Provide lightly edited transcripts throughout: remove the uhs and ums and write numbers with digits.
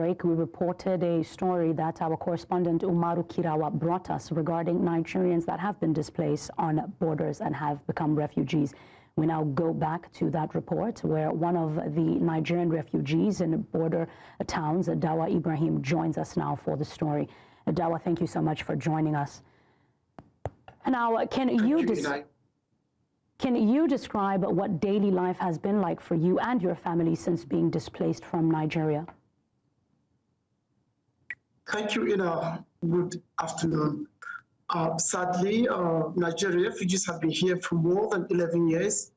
break, we reported a story that our correspondent Umaru Kirawa brought us regarding Nigerians that have been displaced on borders and have become refugees. We now go back to that report where one of the Nigerian refugees in border towns, Dawa Ibrahim, joins us now for the story. Dawa, thank you so much for joining us. Now, can you describe what daily life has been like for you and your family since being displaced from Nigeria? Thank you, Ina. Good afternoon. Sadly, Nigerian refugees have been here for more than 11 years.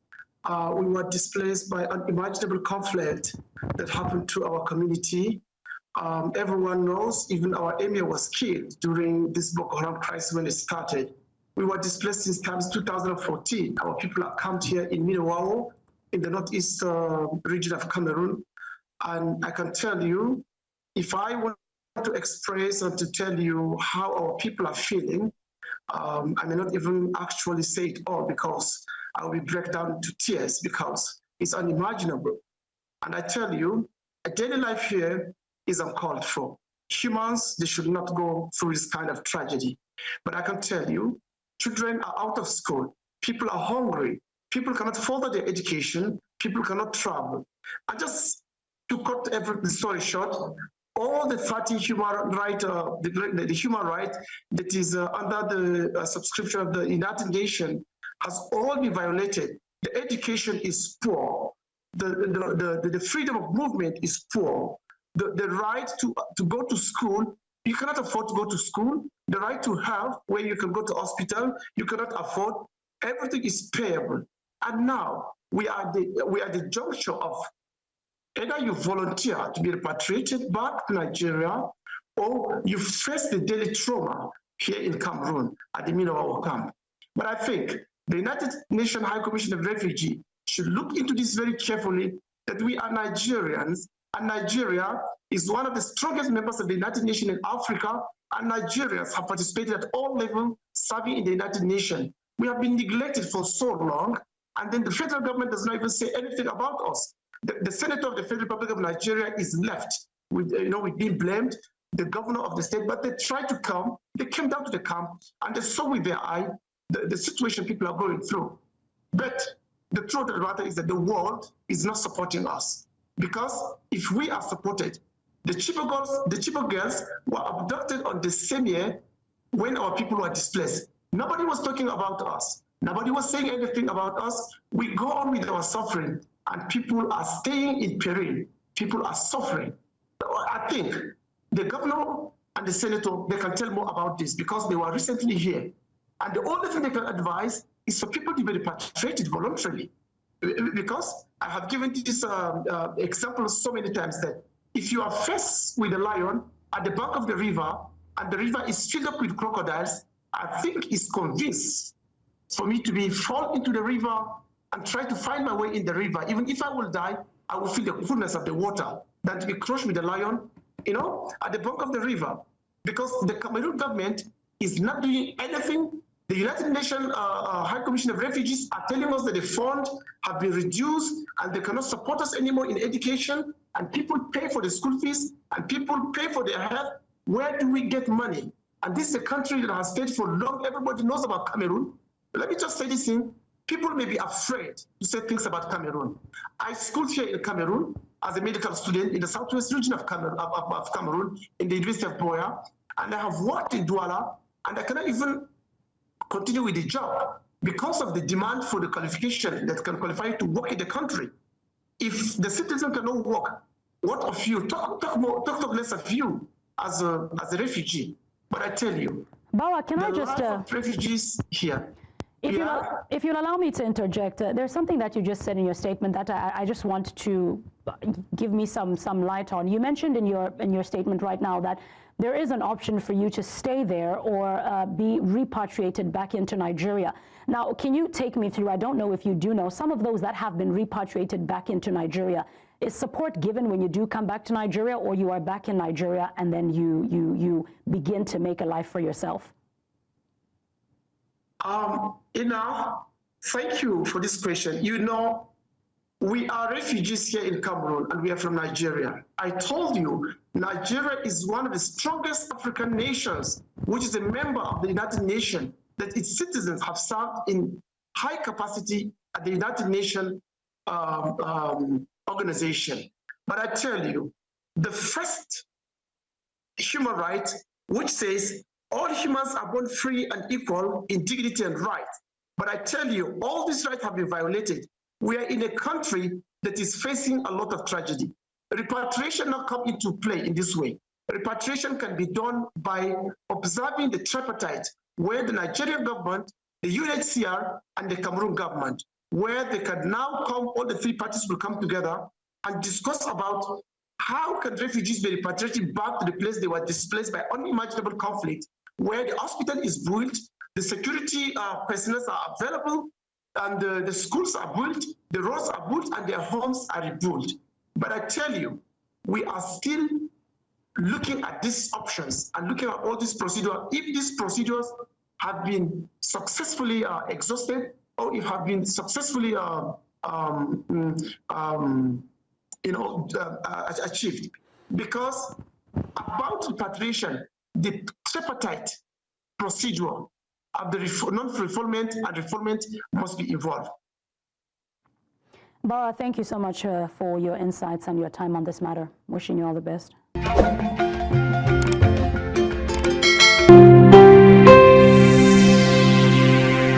We were displaced by unimaginable conflict that happened to our community. Everyone knows, even our emir was killed during this Boko Haram crisis when it started. We were displaced since 2014. Our people are camped here in Kirawa, in the northeast region of Cameroon. And I can tell you, if I want to express and to tell you how our people are feeling, I may not even actually say it all because I will break down into tears because it's unimaginable. And I tell you, a daily life here is uncalled for. Humans, they should not go through this kind of tragedy. But I can tell you, children are out of school, people are hungry, people cannot further their education, people cannot travel. And just to cut the story short, all the 30 human right, the human right that is under the subscription of the United Nations has all been violated. The education is poor, the freedom of movement is poor, the right to go to school, you cannot afford to go to school. The right to health, where you can go to hospital, you cannot afford. Everything is payable. And now we are the juncture of either you volunteer to be repatriated back to Nigeria, or you face the daily trauma here in Cameroon at the middle of our camp. But I think the United Nations High Commission of Refugee should look into this very carefully, that we are Nigerians, and Nigeria is one of the strongest members of the United Nations in Africa, and Nigerians have participated at all levels, serving in the United Nations. We have been neglected for so long, and then the federal government does not even say anything about us. The senator of the Federal Republic of Nigeria is left with, with being blamed, the governor of the state, but they tried to come, they came down to the camp, and they saw with their eye the situation people are going through. But the truth of the matter is that the world is not supporting us. Because if we are supported, the Chibok girls were abducted on the same year when our people were displaced. Nobody was talking about us. Nobody was saying anything about us. We go on with our suffering, and people are staying in peril. People are suffering. I think the governor and the senator, they can tell more about this because they were recently here. And the only thing they can advise is for people to be repatriated voluntarily. Because I have given this example so many times that if you are faced with a lion at the bank of the river and the river is filled up with crocodiles, I think it's convinced for me to fall into the river and try to find my way in the river. Even if I will die, I will feel the coolness of the water than to be crushed with the lion, at the bank of the river. Because the Cameroon government is not doing anything. The United Nations High Commission of Refugees are telling us that the funds have been reduced and they cannot support us anymore in education, and people pay for the school fees and people pay for their health. Where do we get money? And this is a country that has stayed for long. Everybody knows about Cameroon. Let me just say this thing. People may be afraid to say things about Cameroon. I schooled here in Cameroon as a medical student in the southwest region of Cameroon in the University of Boya, and I have worked in Douala, and I cannot even continue with the job because of the demand for the qualification that can qualify to work in the country. If the citizen cannot work, what of you? Talk less of you as a refugee. But I tell you, Bawa, can I just refugees here. If you'll allow me to interject, there's something that you just said in your statement that I just want to give me some light on. You mentioned in your statement right now that there is an option for you to stay there or be repatriated back into Nigeria. Now, can you take me through, I don't know if you do know, some of those that have been repatriated back into Nigeria, is support given when you do come back to Nigeria, or you are back in Nigeria and then you begin to make a life for yourself? Ina, thank you for this question. We are refugees here in Cameroon and we are from Nigeria. I told you Nigeria is one of the strongest African nations, which is a member of the United Nations, that its citizens have served in high capacity at the United Nations organization. But I tell you, the first human right, which says all humans are born free and equal in dignity and right. But I tell you, all these rights have been violated. We are in a country that is facing a lot of tragedy. Repatriation now come into play in this way. Repatriation can be done by observing the tripartite, where the Nigerian government, the UNHCR, and the Cameroon government, where they can now come, all the three parties will come together and discuss about how can refugees be repatriated back to the place they were displaced by unimaginable conflict, where the hospital is built, the security personnel are available, and the schools are built, the roads are built, and their homes are rebuilt. But I tell you, we are still looking at these options and looking at all these procedures. If these procedures have been successfully exhausted, or if have been successfully achieved. Because about repatriation, the tripartite procedure of the non-refoulement and refoulement must be involved. Bara, thank you so much for your insights and your time on this matter. Wishing you all the best.